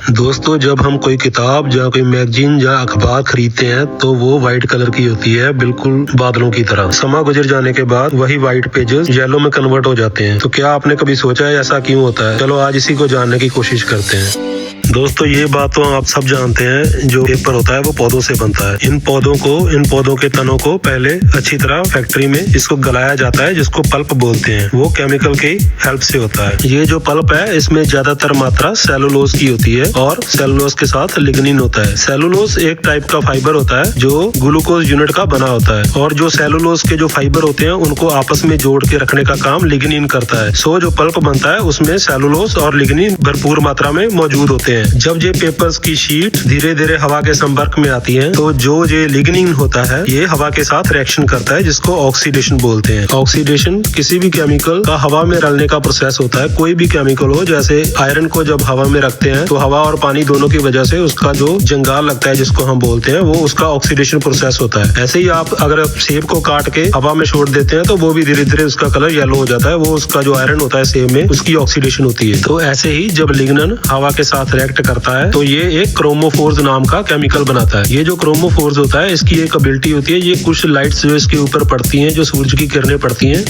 दोस्तों, जब हम कोई किताब या कोई मैगजीन या अखबार खरीदते हैं तो वो व्हाइट कलर की होती है, बिल्कुल बादलों की तरह। समा गुजर जाने के बाद वही व्हाइट पेजेस येलो में कन्वर्ट हो जाते हैं। तो क्या आपने कभी सोचा है ऐसा क्यों होता है? चलो आज इसी को जानने की कोशिश करते हैं। दोस्तों, ये बात तो आप सब जानते हैं, जो पेपर होता है वो पौधों से बनता है। इन पौधों के तनों को पहले अच्छी तरह फैक्ट्री में इसको गलाया जाता है, जिसको पल्प बोलते हैं। वो केमिकल की हेल्प से होता है। ये जो पल्प है इसमें ज्यादातर मात्रा सेलुलोज की होती है और सेलुलोज के साथ लिग्निन होता है। सेलुलोज एक टाइप का फाइबर होता है जो ग्लूकोज यूनिट का बना होता है, और जो सेलुलोज के जो फाइबर होते हैं उनको आपस में जोड़ के रखने का काम लिग्निन करता है। सो जो पल्प बनता है उसमें सेलुलोज और लिग्निन भरपूर मात्रा में मौजूद होते हैं। जब ये पेपर्स की शीट धीरे धीरे हवा के संपर्क में आती है तो जो ये लिग्निन होता है ये हवा के साथ रिएक्शन करता है, जिसको ऑक्सीडेशन बोलते हैं। ऑक्सीडेशन किसी भी केमिकल का हवा में रलने का प्रोसेस होता है। कोई भी केमिकल हो, जैसे आयरन को जब हवा में रखते हैं तो हवा और पानी दोनों की वजह से उसका जो जंगाल लगता है, जिसको हम बोलते हैं, वो उसका ऑक्सीडेशन प्रोसेस होता है। ऐसे ही आप अगर सेब को काट के हवा में छोड़ देते हैं तो वो भी धीरे धीरे उसका कलर येलो हो जाता है। वो उसका जो आयरन होता है सेब में, उसकी ऑक्सीडेशन होती है। तो ऐसे ही जब लिग्निन हवा के साथ रिएक्ट करता है तो ये एक क्रोमोफोर्स नाम का केमिकल बनाता है। ये जो क्रोमोफोर्स होता है इसकी एक एबिलिटी होती है, ये कुछ लाइट्स जो इसके ऊपर पड़ती हैं, जो सूरज की किरणें पड़ती हैं,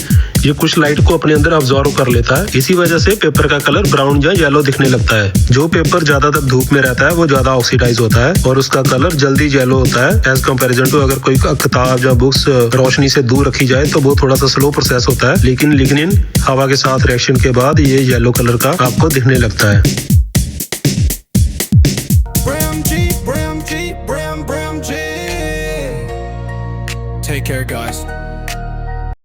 ये कुछ लाइट को अपने अंदर अब्सॉर्ब कर लेता है। इसी वजह से पेपर का कलर ब्राउन या येलो दिखने लगता है। जो पेपर ज्यादातर धूप में रहता है वो ज्यादा ऑक्सीडाइज होता है और उसका कलर जल्दी येलो होता है एज कम्पेरिजन टू अगर कोई किताब या बुक्स रोशनी से दूर रखी जाए तो वो थोड़ा सा स्लो प्रोसेस होता है। लेकिन लिग्निन हवा के साथ रिएक्शन के बाद ये येलो कलर का आपको दिखने लगता है। Take care, guys.